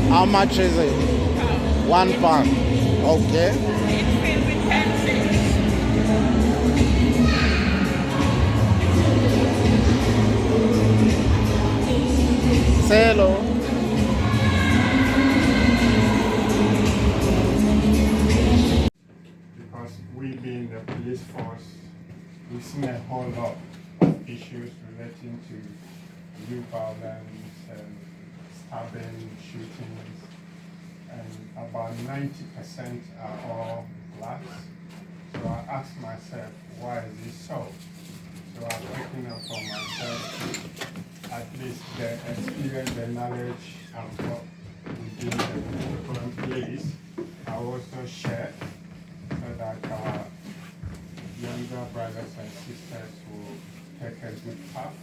How much is it? £1. Okay. It's filled with pencils. Say hello. Because we being the police force, we've seen a whole lot of issues relating to youth violence and stabbing, shootings, and about 90% are all blacks. So I asked myself, why is this so? So I'm picking up for myself to at least the experience, the knowledge I've got within the current place, I also share so that our younger brothers and sisters will take a good path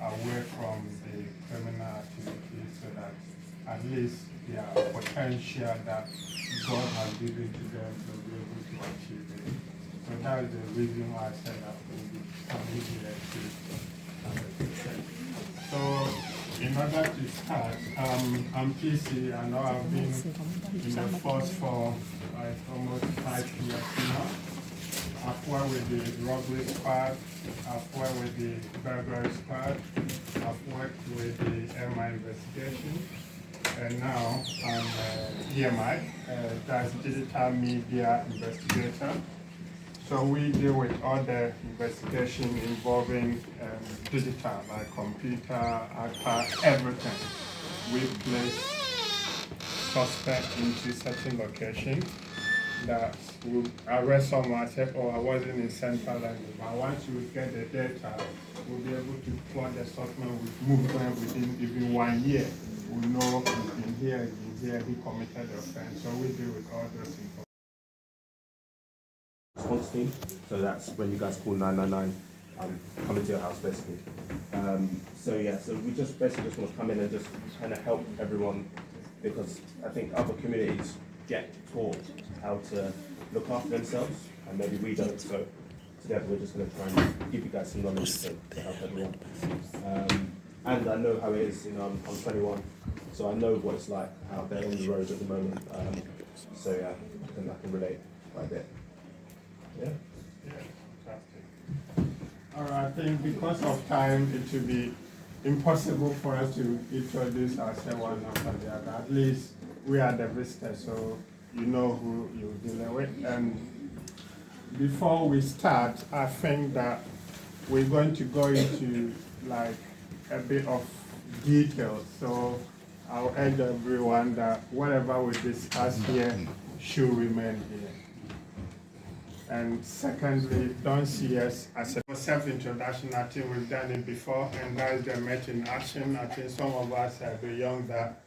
away from the criminal activities so that at least their potential that God has given to them will be able to achieve it. So that is the reason why I said that we'll be coming here to. So in order to start, I'm PC. I know I've been in the force for like almost 5 years now. I've worked with the robbery squad, I've worked with the burglary squad, I've worked with the MI investigation, and now I'm EMI, that's Digital Media Investigator. So we deal with all the investigation involving digital, like computer, iPad, everything. We place suspect into certain location that will arrest someone, say, oh, I wasn't in Central London. But once you get the data, we'll be able to plot the suspect with movement within even 1 year. We know he's been here, he committed the offense. So we deal with all those information. Response team, so that's when you guys call 999, coming to your house basically. So we just basically just want to come in and just kind of help everyone, because I think other communities get taught how to look after themselves and maybe we don't. So together we're just going to try and give you guys some knowledge to help everyone. And I know how it is, I'm 21, so I know what it's like out there on the road at the moment. So yeah, I can relate quite a bit. Yeah. Yeah, fantastic. All right, I think because of time, it will be impossible for us to introduce ourselves one after the other. At least we are the visitors, so you know who you're dealing with. And before we start, I think that we're going to go into like a bit of detail. So I'll urge everyone that whatever we discuss here should remain here. And secondly, don't see us as a self-introduction. I think we've done it before, and that is the Met in Action. I think some of us are the young that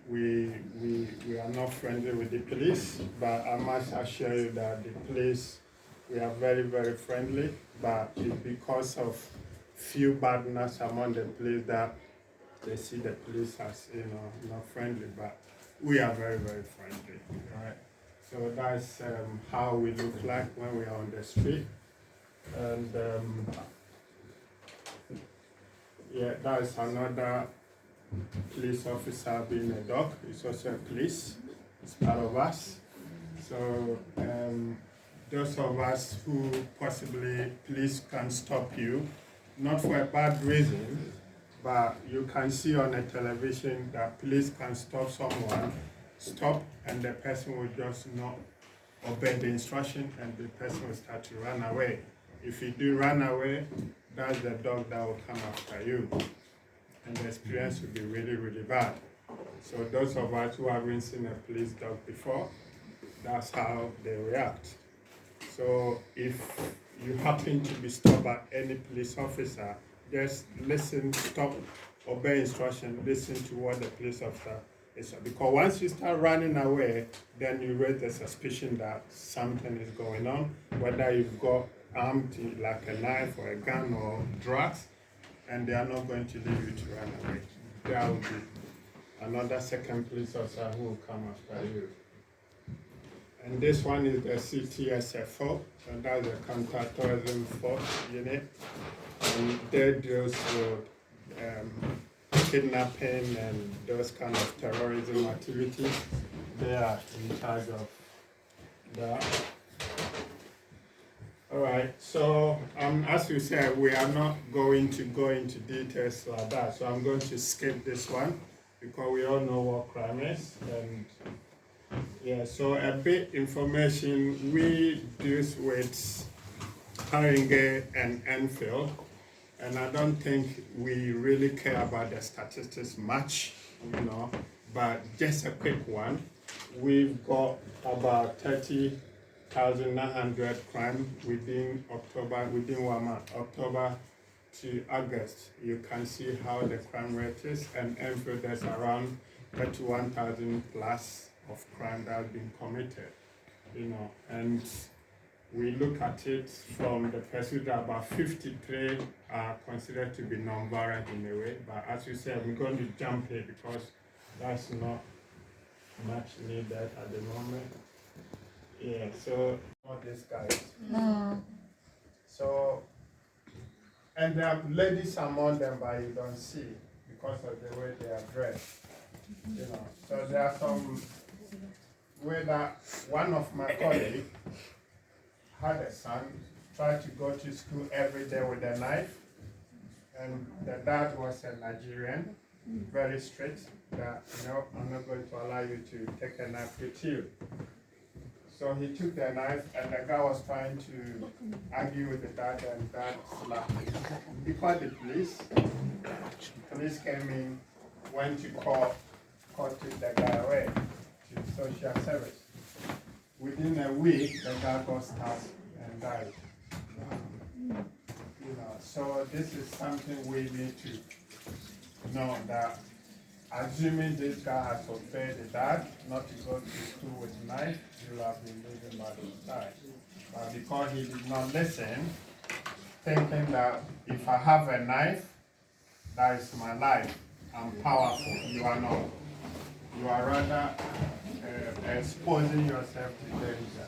we are not friendly with the police, but I must assure you that the police, we are very, very friendly, but it's because of few badness among the police that they see the police as, not friendly, but we are very, very friendly, right? So that's how we look like when we are on the street. And yeah, that's another police officer being a dog. It's also a police. It's part of us. So those of us who possibly police can stop you not for a bad reason, but you can see on the television that police can stop someone, and the person will just not obey the instruction and the person will start to run away. If you do run away, that's the dog that will come after you. And the experience will be really, really bad. So those of us who haven't seen a police dog before, that's how they react. So if you happen to be stopped by any police officer, just listen, stop, obey instruction, listen to what the police officer is. Because once you start running away, then you raise the suspicion that something is going on, whether you've got armed like a knife or a gun or drugs, and they are not going to leave you to run away. There will be another second police officer who will come after you. And this one is the CTSFO, and that's the Counter-Terrorism Force Unit. And they deals with kidnapping and those kind of terrorism activities. They are in charge of that. All right, so as you said, we are not going to go into details like that, so I'm going to skip this one because we all know what crime is. And yeah, so a bit information. We deal with Haringey and Enfield, and I don't think we really care about the statistics much, but just a quick one. We've got about 30,900 crime within 1 month, October to August. You can see how the crime rate is, and Enfield there's around 31,000 plus of crime that has been committed, and we look at it from the perspective that about 53 are considered to be non-violent in a way, but as you said, we're going to jump here because that's not much needed at the moment. Yeah, so all these guys. So, and there are ladies among them, but you don't see because of the way they are dressed. So there are some way that one of my colleagues had a son, tried to go to school every day with a knife, and the dad was a Nigerian, very strict, that, I'm not going to allow you to take a knife with you. So he took the knife, and the guy was trying to argue with the dad, and dad slapped him. He called the police. Police came in, went to court, took the guy away to social service. Within a week, the guy got stabbed and died. So this is something we need to know, that assuming this guy has obeyed the dad not to go to school with a knife, he will have been living by his side. But because he did not listen, thinking that if I have a knife, that is my life, I'm powerful. You are not. You are rather exposing yourself to danger.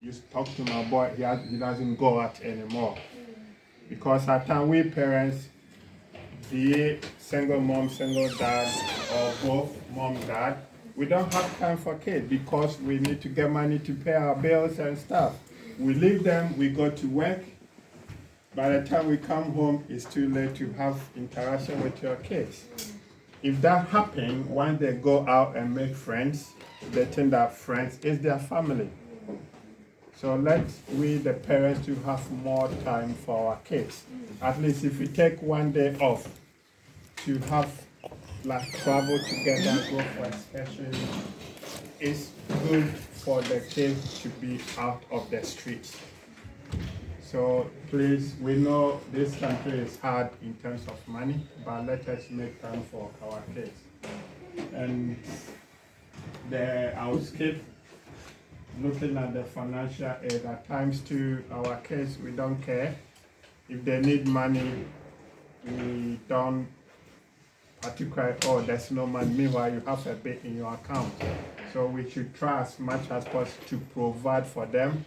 You talk to my boy, he doesn't go out anymore. Because at times we parents, be it single mom, single dad, or both mom, dad, we don't have time for kids because we need to get money to pay our bills and stuff. We leave them, we go to work. By the time we come home, it's too late to have interaction with your kids. If that happens, once they go out and make friends, they think that friends is their family. So we, the parents, to have more time for our kids. At least if we take one day off to have travel together, go for excursion, it's good for the kids to be out of the streets. So please, we know this country is hard in terms of money, but let us make time for our kids. And I'll skip looking at the financial aid. At times to our kids, we don't care. If they need money, we don't particularly, there's no money. Meanwhile, you have a bit in your account. So we should try as much as possible to provide for them.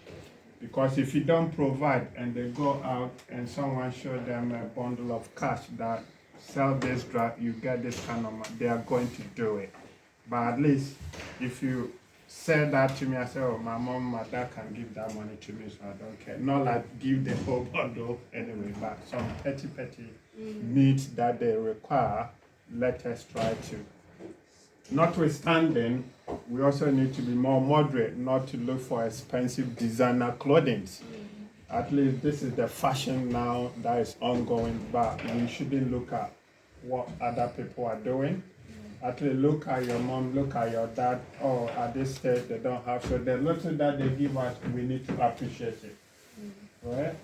Because if you don't provide and they go out and someone show them a bundle of cash that sell this drug, you get this kind of money, they are going to do it. But at least if you said that to me, I said, oh, my mom, my dad can give that money to me, so I don't care. Not like give the whole bundle anyway, but some petty needs that they require, let us try to. Notwithstanding, we also need to be more moderate, not to look for expensive designer clothing. At least this is the fashion now that is ongoing, but we shouldn't look at what other people are doing. At least look at your mom, look at your dad. Oh, at this stage they don't have. So the little that they give us, we need to appreciate it, right?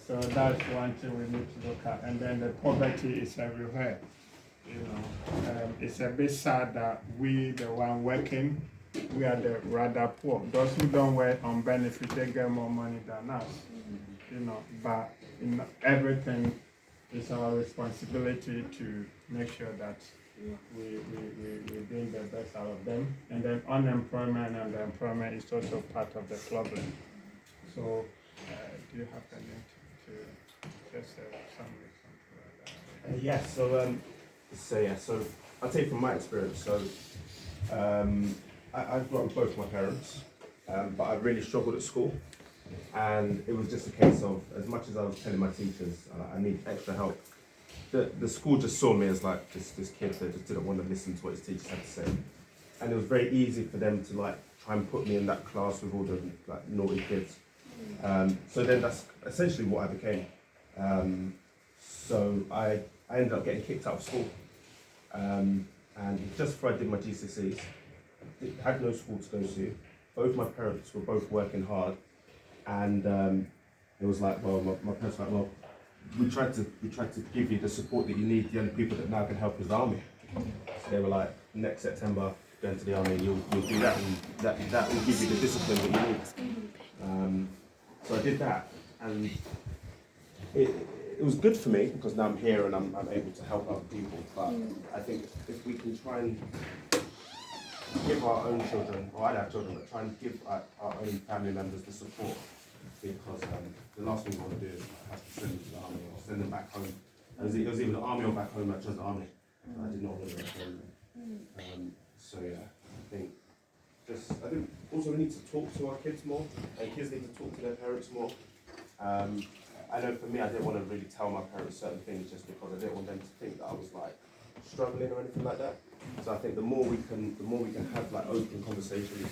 So that's one thing we need to look at. And then the poverty is everywhere. You know, it's a bit sad that we, the one working, we are the rather poor. Those who don't work on benefit, they get more money than us. You know, but in everything, it's our responsibility to make sure that we bring the best out of them. And then unemployment and the employment is also part of the problem. So, do you have anything to just summary something like that? Yeah, so I'll tell you from my experience. So I grew up with both my parents, but I really struggled at school. And it was just a case of, as much as I was telling my teachers I need extra help, the school just saw me as like this kid that just didn't want to listen to what his teachers had to say. And it was very easy for them to like try and put me in that class with all the like naughty kids. So then that's essentially what I became. So I ended up getting kicked out of school. And just before I did my GCSEs, had no school to go to. Both my parents were both working hard. And it was like, well, my parents were like, well, we tried to give you the support that you need. The only people that now can help is the army. So they were like, next September, go into the army, you'll do that, and that will give you the discipline that you need. So I did that, and it was good for me because now I'm here and I'm able to help other people. But I think if we can try and give our own children, or I have children, but try and give our own family members the support, because the last thing we want to do is have to send them to the army or send them back home. It was either the army or back home. I chose the army. I did not want to go home. So yeah, I think also we need to talk to our kids more, and kids need to talk to their parents more. I know for me, I didn't want to really tell my parents certain things just because I didn't want them to think that I was like struggling or anything like that. So I think the more we can have like open conversations,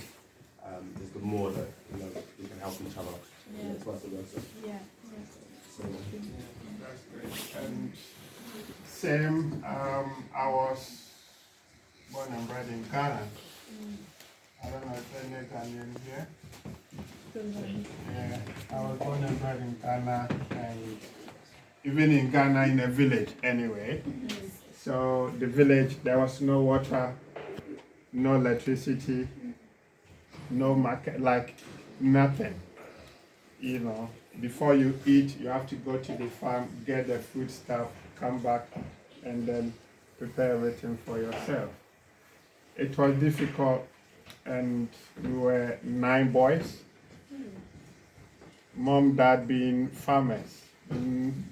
is the more that we can help each other. Yeah. It's vice versa. Yeah. So, That's great. And same, I was born and bred in Ghana. I don't know if any Ghanaian here. Yeah, I was born and bred in Ghana, and even in Ghana, in a village anyway. So the village, there was no water, no electricity, no market, like nothing. You know, before you eat, you have to go to the farm, get the food stuff, come back, and then prepare everything for yourself. It was difficult, and we were 9 boys. Mom, dad being farmers.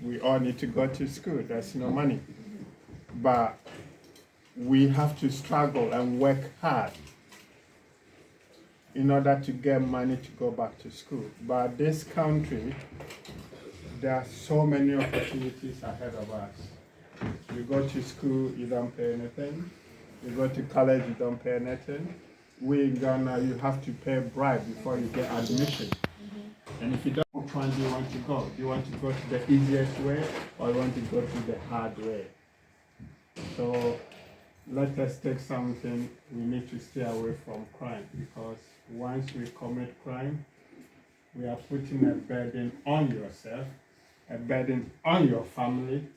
We all need to go to school. There's no money. But we have to struggle and work hard in order to get money to go back to school. But this country, there are so many opportunities ahead of us. You go to school, you don't pay anything. You go to college, you don't pay anything. We in Ghana, you have to pay a bribe before you get admission. And if you don't, which one do you want to go? Do you want to go to the easiest way, or you want to go to the hard way? So let us take something. We need to stay away from crime, because once we commit crime, we are putting a burden on yourself, a burden on your family,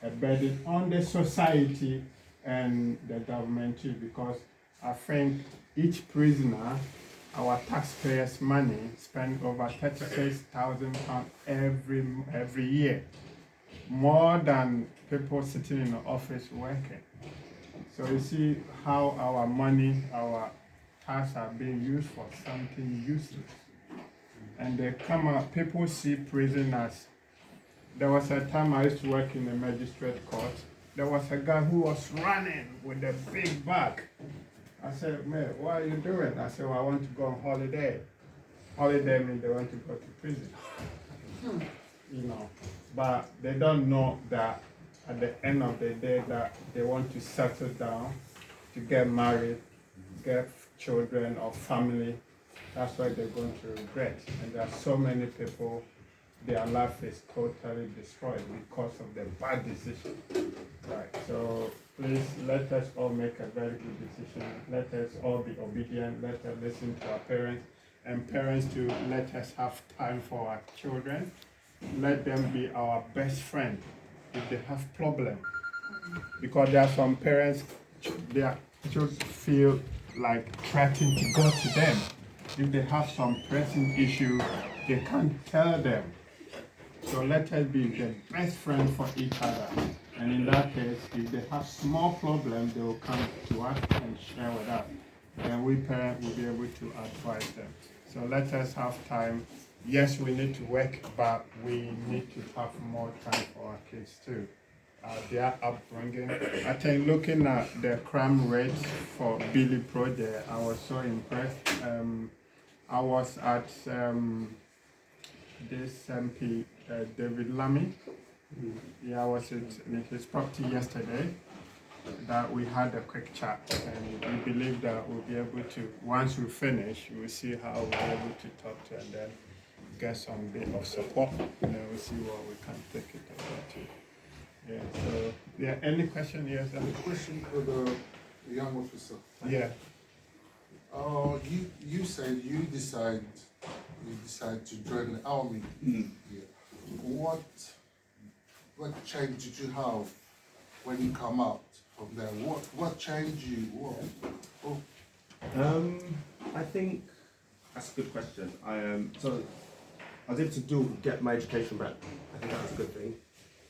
a burden on the society and the government too, because I think each prisoner, our taxpayers' money, spend over £36,000 every year, more than people sitting in the office working. So you see how our money, our tax are being used for something useless. And they come out, people see prison as, there was a time I used to work in the magistrate court. There was a guy who was running with a big bag. I said, man, what are you doing? I said, well, I want to go on holiday. Holiday means they want to go to prison. You know, but they don't know that at the end of the day that they want to settle down, to get married, get children or family. That's why they're going to regret. And there are so many people, their life is totally destroyed because of the bad decision. Right. So please let us all make a very good decision. Let us all be obedient. Let us listen to our parents, and parents to let us have time for our children. Let them be our best friend if they have problem. Because there are some parents, their children feel like threatened to go to them. If they have some pressing issue, they can't tell them. So let us be the best friend for each other. And in that case, if they have small problems, they will come to us and share with us. And we parents will be able to advise them. So let us have time. Yes, we need to work, but we need to have more time for our kids too. Their upbringing. I think looking at the crime rates for Billy Project, I was so impressed. I was at this MP, David Lammy. Yeah, I was at his property yesterday. That we had a quick chat, and we believe that we'll be able to, once we finish, we'll see how we'll be able to talk to and then get some bit of support, and then we'll see what we can take it over to. Yeah, so, yeah, any question? Yes, sir? Question for the young officer. Yeah. You said you decide to join the army. Yeah. What change did you have when you come out from there? What changed you? I think that's a good question. So I was able to get my education back. I think that was a good thing.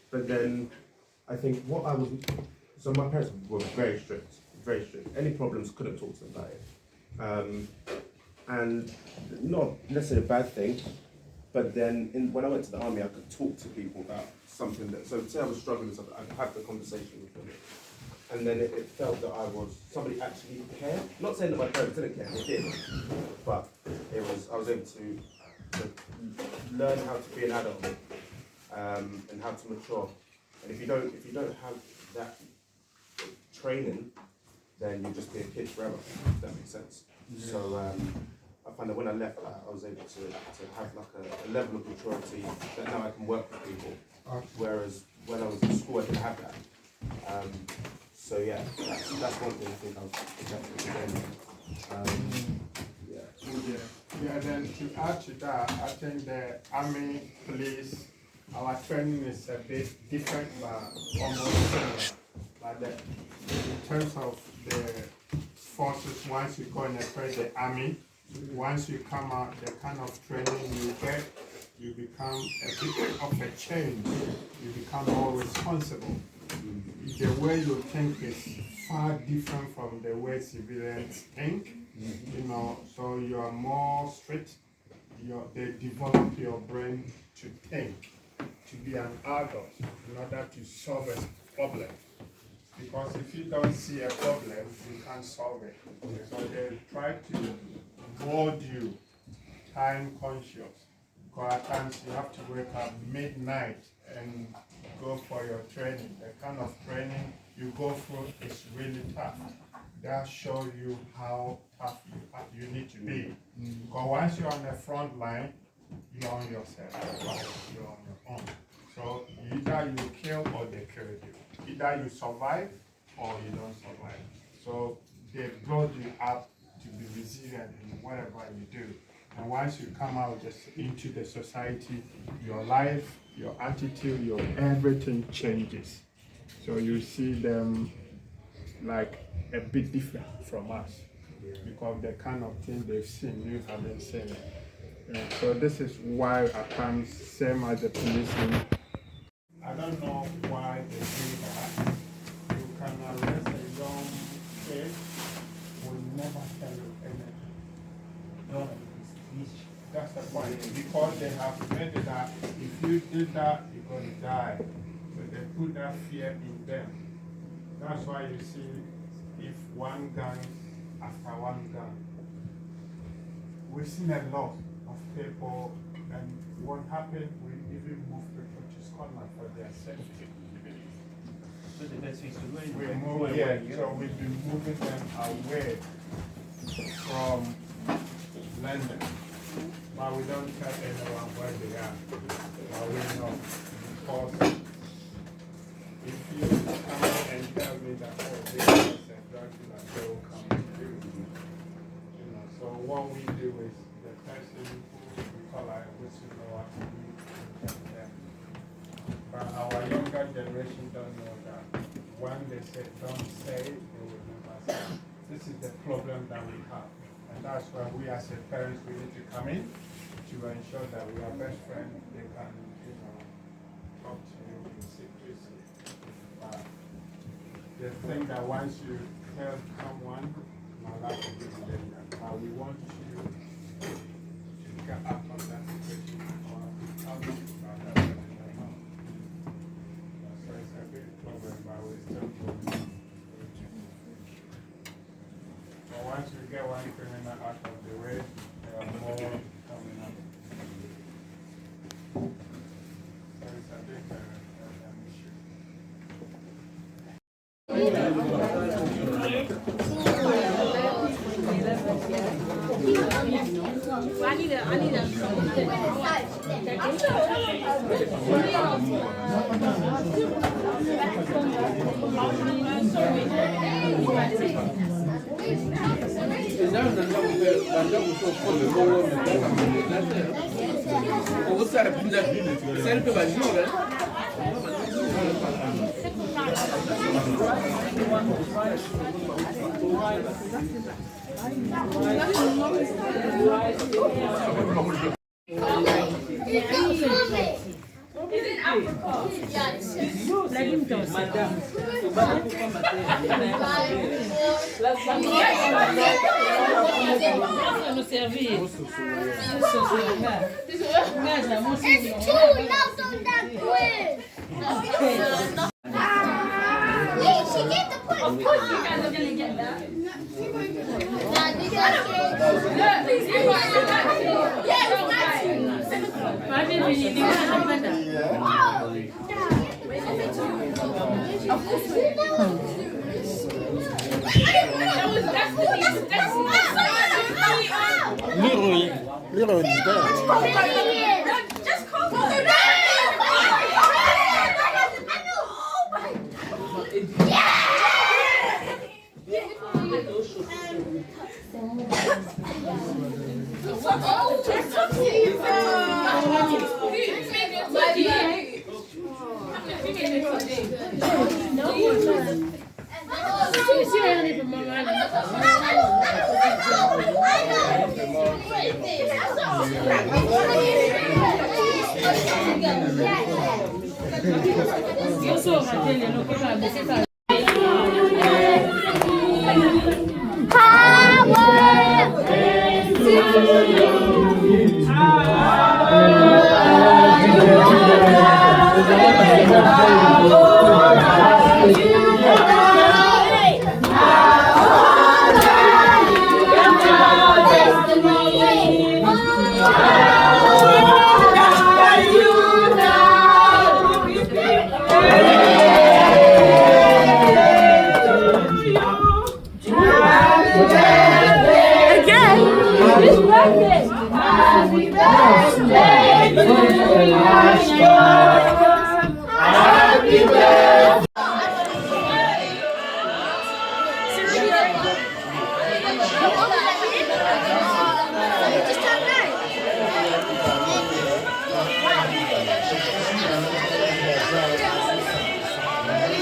But then I think so my parents were very strict, very strict. Any problems, couldn't talk to them about it. And not necessarily a bad thing, but then when I went to the army, I could talk to people about something so say I was struggling with something, I could have the conversation with them. And then it felt that somebody actually cared. Not saying that my parents didn't care, they did, but I was able to learn how to be an adult, and how to mature. And if you don't have that training, then you'll just be a kid forever, if that makes sense. Yeah. So I find that when I left that, I was able to have like a level of maturity that now I can work with people. Whereas when I was in school, I didn't have that. So yeah, that's one thing I think I was definitely doing. Yeah, then to add to that, I think the army, police, our training is a bit different, but almost similar. Like in terms of the forces, once you go in the army, once you come out, the kind of training you get, you become a bit of a change. You become more responsible. The way you think is far different from the way civilians think. You know, so you are more strict. They develop your brain to think, to be an adult in order to solve a problem. Because if you don't see a problem, you can't solve it. So they try to mold you time conscious. Because at times you have to wake up midnight and go for your training. The kind of training you go through is really tough. That shows you how tough you need to be. Because once you're on the front line, you're on yourself. You're on your own. So either you kill or they kill you. Either you survive or you don't survive. So they build you up to be resilient in whatever you do. And once you come out just into the society, your life, your attitude, your everything changes. So you see them like a bit different from us because the kind of thing they've seen, you haven't seen it. So this is why at times, same as the policeman, I don't know why they do that. You can arrest a young kid, will never tell you anything. No. That's the point. Because they have made it that if you did that, you're going to die. So they put that fear in them. That's why you see if one gang after one gun. We've seen a lot of people, and what happened, we even moved people to Scotland for their safety. So the best is to go We in moved, yeah, so we've been moving them away from London, but we don't tell anyone where they are. But we know, because if you come and tell me that, oh, this is a drug dealer, they will come and do it. You know, so what we do is the person who we call our whistleblower, we tell them. But our younger generation don't know that. When they say don't say it, they will never say it. This is the problem that we have. And that's why we as a parents, we need to come in to ensure that we are best friends. They can, you know, talk to you in secrecy. But they think that once you tell someone, my life will be in danger. But we want you to get up on that situation or tell them about that in your house. So it's a big problem, but we still going. But once we get one criminal out of the way, there are more coming up. So it's a big issue. Little is there. Just call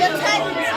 Your time.